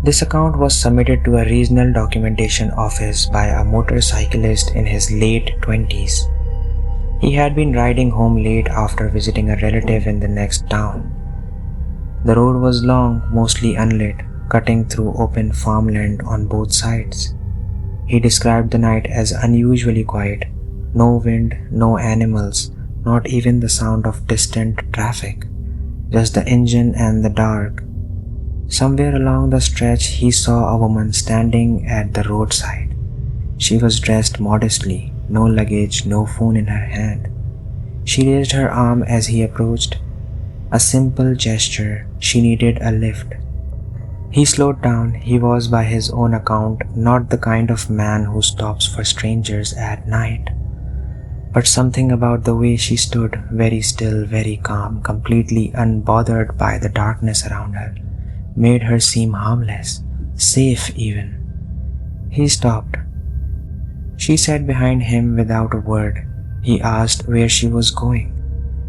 This account was submitted to a regional documentation office by a motorcyclist in his late 20s. He had been riding home late after visiting a relative in the next town. The road was long, mostly unlit, cutting through open farmland on both sides. He described the night as unusually quiet. No wind, no animals, not even the sound of distant traffic. Just the engine and the dark. Somewhere along the stretch he saw a woman standing at the roadside. She was dressed modestly, no luggage, no phone in her hand. She raised her arm as he approached. A simple gesture, she needed a lift. He slowed down. He was, by his own account, not the kind of man who stops for strangers at night. But something about the way she stood, very still, very calm, completely unbothered by the darkness around her, made her seem harmless, safe even. He stopped. She sat behind him without a word. He asked where she was going.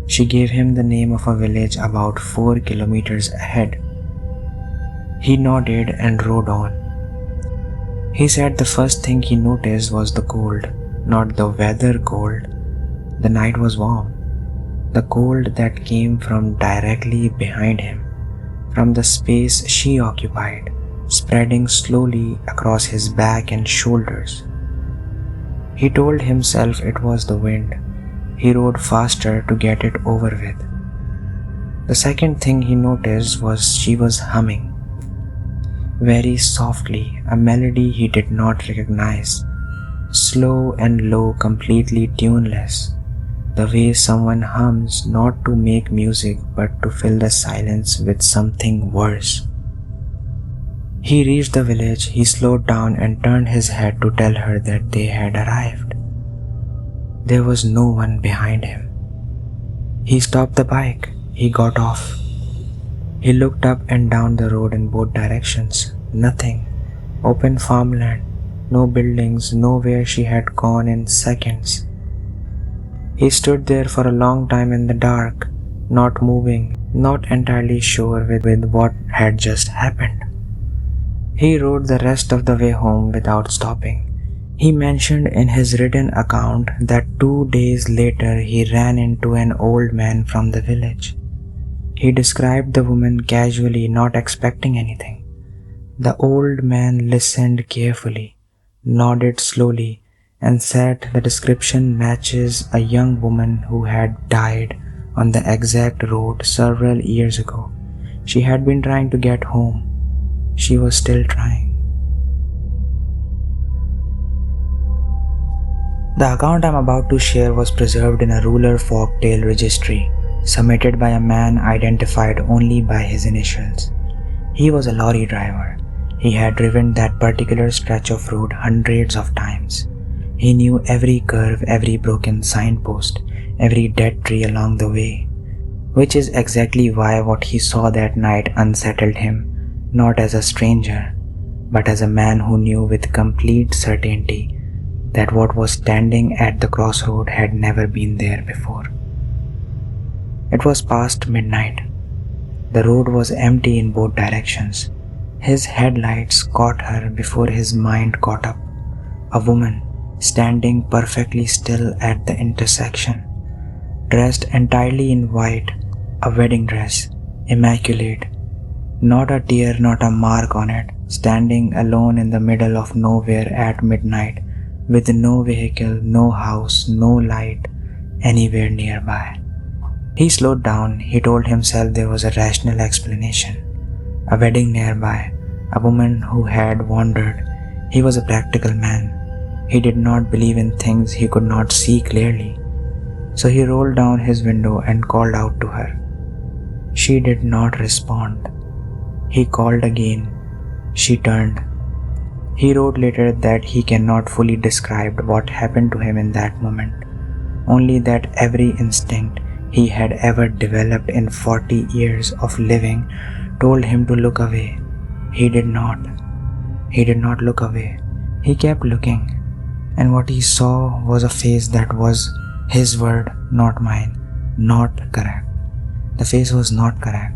She gave him the name of a village about 4 kilometers ahead. He nodded and rode on. He said the first thing he noticed was the cold, not the weather cold. The night was warm. The cold that came from directly behind him, from the space she occupied, spreading slowly across his back and shoulders. He told himself it was the wind. He rode faster to get it over with. The second thing he noticed was she was humming. Very softly, a melody he did not recognize. Slow and low, completely tuneless. The way someone hums not to make music but to fill the silence with something worse. He reached the village. He slowed down and turned his head to tell her that they had arrived. There was no one behind him. He stopped the bike. He got off. He looked up and down the road in both directions. Nothing. Open farmland. No buildings. Nowhere she had gone in seconds. He stood there for a long time in the dark, not moving, not entirely sure with what had just happened. He rode the rest of the way home without stopping. He mentioned in his written account that 2 days later he ran into an old man from the village. He described the woman casually, not expecting anything. The old man listened carefully, nodded slowly, and said the description matches a young woman who had died on the exact road several years ago. She had been trying to get home. She was still trying. The account I'm about to share was preserved in a rural folktale registry, submitted by a man identified only by his initials. He was a lorry driver. He had driven that particular stretch of road hundreds of times. He knew every curve, every broken signpost, every dead tree along the way, which is exactly why what he saw that night unsettled him, not as a stranger, but as a man who knew with complete certainty that what was standing at the crossroad had never been there before. It was past midnight. The road was empty in both directions. His headlights caught her before his mind caught up. A woman, standing perfectly still at the intersection, dressed entirely in white, a wedding dress, immaculate, not a tear, not a mark on it, standing alone in the middle of nowhere at midnight, with no vehicle, no house, no light anywhere nearby. He slowed down. He told himself there was a rational explanation. A wedding nearby, a woman who had wandered. He was a practical man. He did not believe in things he could not see clearly. So he rolled down his window and called out to her. She did not respond. He called again. She turned. He wrote later that he cannot fully describe what happened to him in that moment, only that every instinct he had ever developed in 40 years of living told him to look away. He did not. He did not look away. He kept looking. And what he saw was a face that was his word, not mine, not correct. The face was not correct.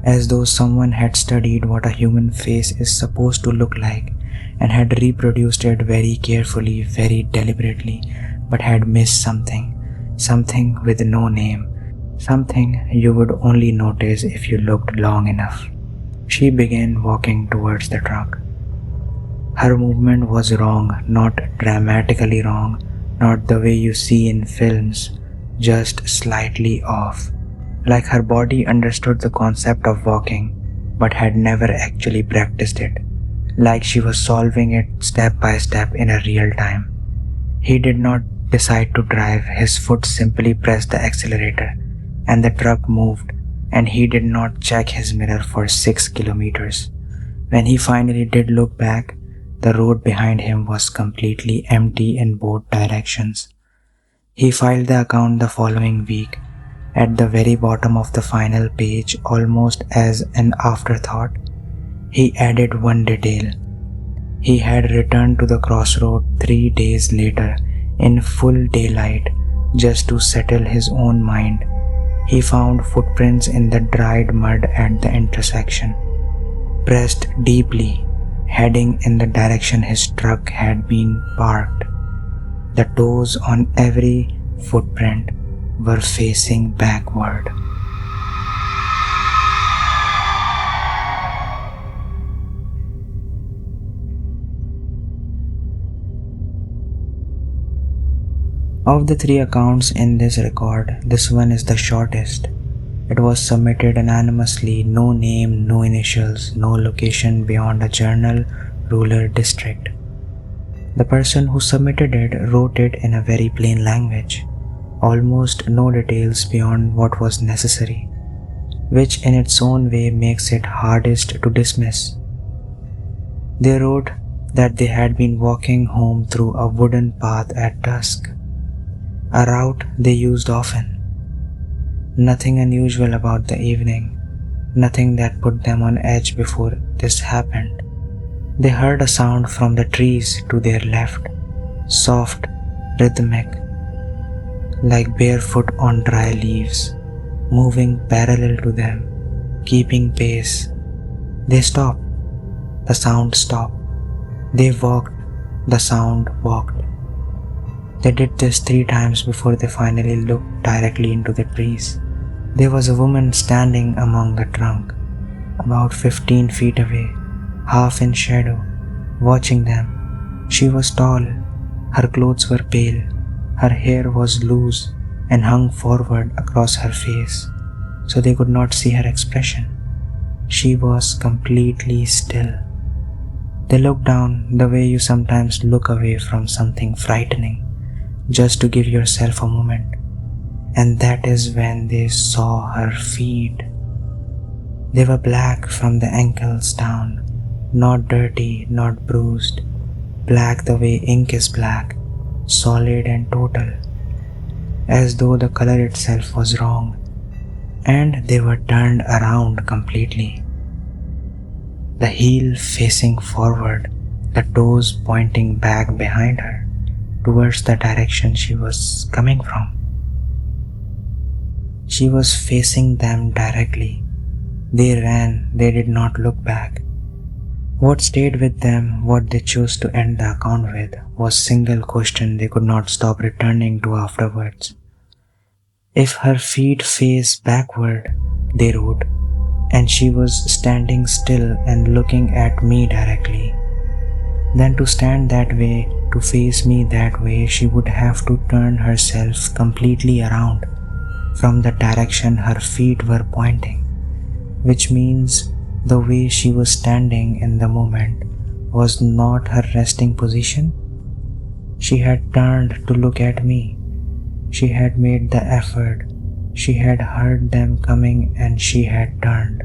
as though someone had studied what a human face is supposed to look like and had reproduced it very carefully, very deliberately, but had missed something, something with no name, something you would only notice if you looked long enough. She began walking towards the truck. Her movement was wrong, not dramatically wrong, not the way you see in films, just slightly off. Like her body understood the concept of walking, but had never actually practiced it. Like she was solving it step by step in a real time. He did not decide to drive, his foot simply pressed the accelerator, and the truck moved, and he did not check his mirror for 6 kilometers. When he finally did look back, the road behind him was completely empty in both directions. He filed the account the following week. At the very bottom of the final page, almost as an afterthought, he added one detail. He had returned to the crossroad 3 days later in full daylight just to settle his own mind. He found footprints in the dried mud at the intersection, pressed deeply, heading in the direction his truck had been parked. The toes on every footprint were facing backward. Of the 3 accounts in this record, this one is the shortest. It was submitted anonymously, no name, no initials, no location beyond a journal, rural district. The person who submitted it wrote it in a very plain language, almost no details beyond what was necessary, which in its own way makes it hardest to dismiss. They wrote that they had been walking home through a wooden path at dusk, a route they used often. Nothing unusual about the evening, nothing that put them on edge before this happened. They heard a sound from the trees to their left, soft, rhythmic, like barefoot on dry leaves, moving parallel to them, keeping pace. They stopped. The sound stopped. They walked. The sound walked. They did this 3 times before they finally looked directly into the trees. There was a woman standing among the trunk, about 15 feet away, half in shadow, watching them. She was tall, her clothes were pale, her hair was loose and hung forward across her face, so they could not see her expression. She was completely still. They looked down the way you sometimes look away from something frightening, just to give yourself a moment. And that is when they saw her feet. They were black from the ankles down, not dirty, not bruised, black the way ink is black, solid and total, as though the color itself was wrong, and they were turned around completely. The heel facing forward, the toes pointing back behind her, towards the direction she was coming from. She was facing them directly. They ran, they did not look back. What stayed with them, what they chose to end the account with, was a single question they could not stop returning to afterwards. If her feet face backward, they wrote, and she was standing still and looking at me directly, then to stand that way, to face me that way, she would have to turn herself completely around from the direction her feet were pointing, which means the way she was standing in the moment was not her resting position. She had turned to look at me. She had made the effort. She had heard them coming and she had turned.